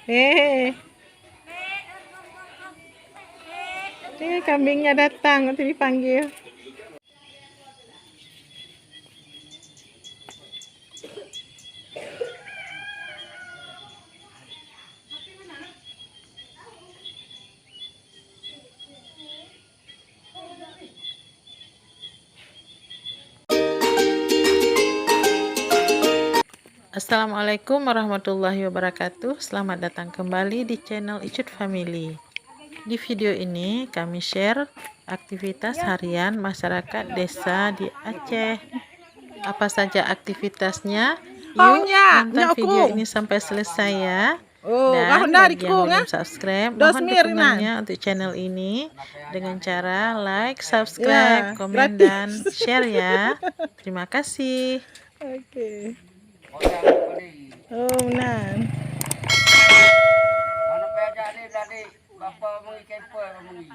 Eh, kambingnya datang, nanti dipanggil. Assalamualaikum warahmatullahi wabarakatuh. Selamat datang kembali di channel Icut Family. Di video ini kami share aktivitas harian masyarakat desa di Aceh. Apa saja aktivitasnya? Yuk nonton video ini sampai selesai ya. Dan bagi yang belum subscribe, mohon dukungannya untuk channel ini dengan cara like, subscribe, komen, dan share ya. Terima kasih. Oke. Oh, benar. Mana pejak ni tadi bapa mengi kemper mengi.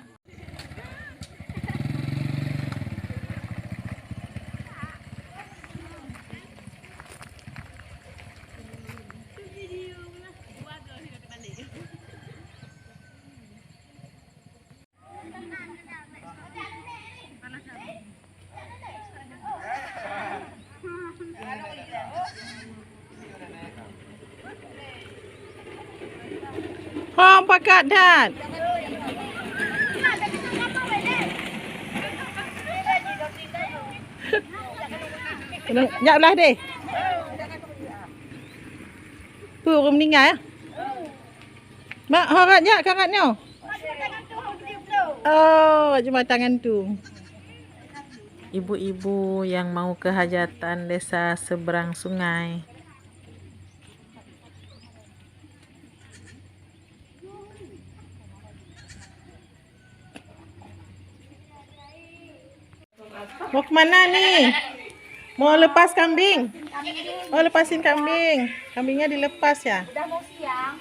Hong pakat dat. Nhạo lại đi. Pur meninggal ya? Mak, horatnya kakaknya. Oh, cuma tangan tu. Ibu-ibu yang mau ke hajatan desa seberang sungai. Mau kemana nih? Mau lepas kambing? Oh, lepasin kambing. Kambingnya dilepas ya? Udah mau siang.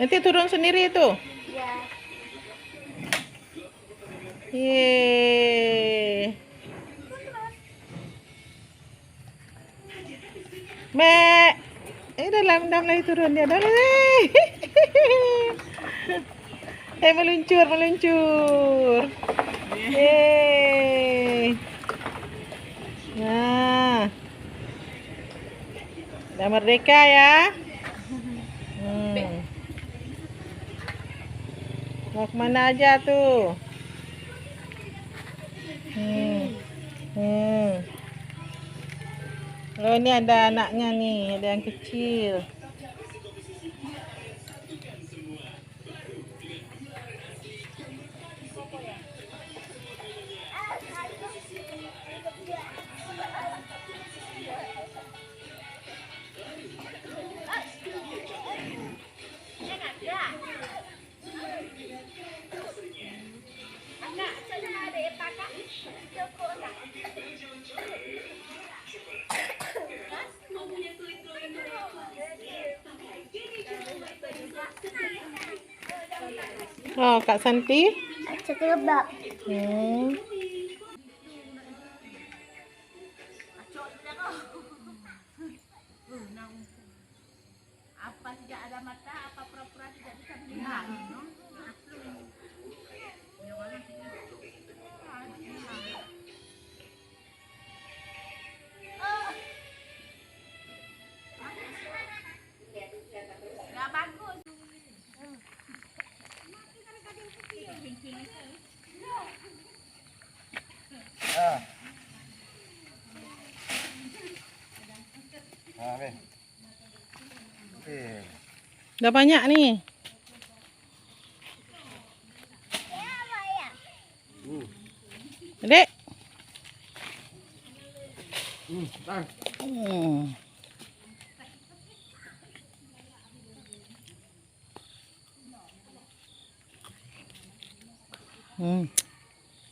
Nanti turun sendiri itu. Ya. Yeay. Mek. Dalam lagi turun dia. Dalam. Meluncur. Yeay. Nah. Udah merdeka ya. Mau kemana aja tuh? Oh, ini ada anaknya nih, ada yang kecil. Oh, Kak Santi. Cekelebak. Apa tidak ada mata, apa pura-pura tidak bisa melihat. Nggak bagus. Udah banyak nih. Dek.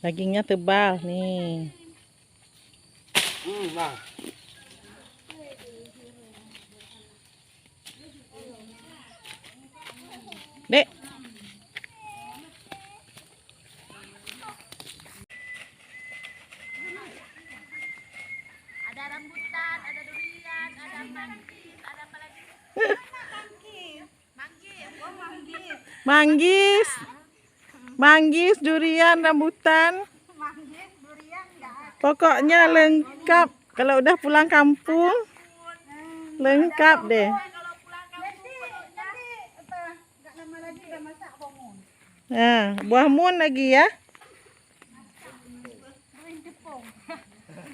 Dagingnya tebal nih. Bang. rambutan, ada durian, ada manggis, ada apa lagi? Manggis. Manggis, durian, rambutan. Pokoknya lengkap. Kalau udah pulang kampung, lengkap deh. Nah, buah mun lagi ya.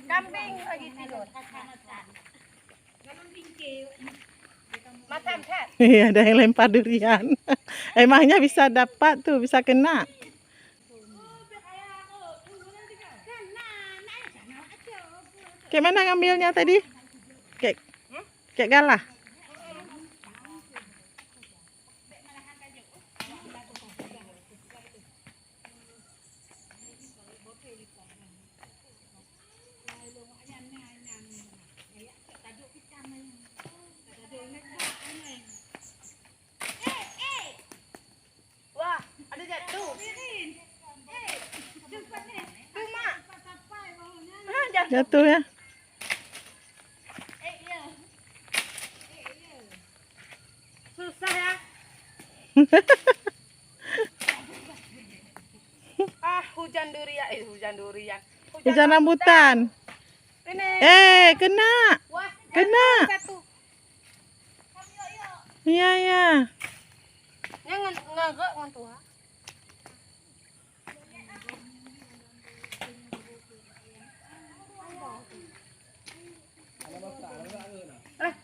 Kambing lagi tidur. Makan kan? Iya, ada yang lempar durian. Emangnya bisa dapat tuh, bisa kena. Kayak mana ngambilnya tadi? Kayak galah. Wah, ada jatuh. Jatuh ya. Susah ya. Hujan durian. Hujan rambutan. Ini. Kena. Wah, Kena. satu. Iya, ya. Yang ngagak ngantua.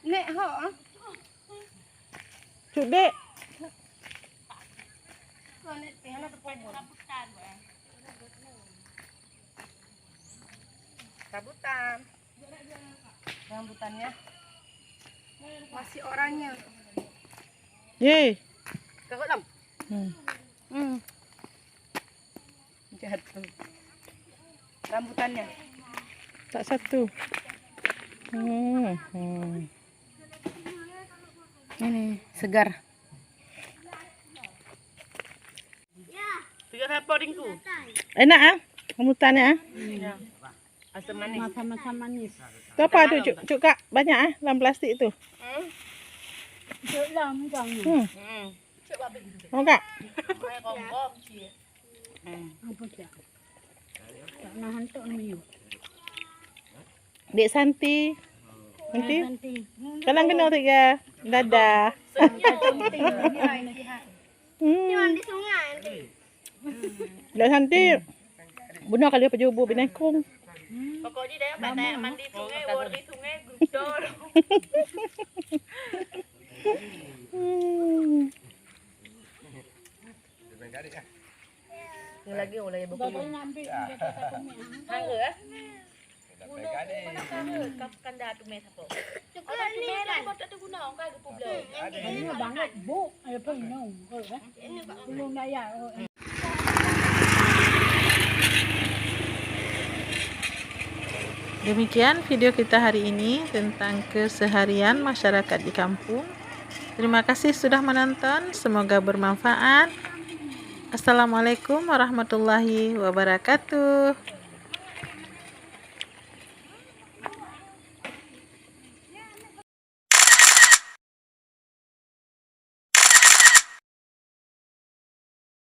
Nek ho. Cuk dek. Rambutannya masih oranye. Ye. Kakak lam. Jatuh. Rambutannya. Tak satu. Ini segar. Enak ah, rambutannya ah. Asam manis. Itu apa tuh, Cuk Kak? Banyak ah, dalam plastik itu. Mau Kak? Dek Santi. Nanti. Kalian kenal tiga. Dadah. Di sungai. Dek Santi. Benar kali apa jauh binekung. Pokoknya dia batik mandi sungai, war di sungai, gudor. Ini lagi mulai berkumpul. Hangga. Guna kan dah tu mes apa. Orang tu mes lah buat tu guna kan ke publik. Ini banget bu, ada penuh. Belum daya. Demikian video kita hari ini tentang keseharian masyarakat di kampung. Terima kasih sudah menonton, semoga bermanfaat. Assalamualaikum warahmatullahi wabarakatuh.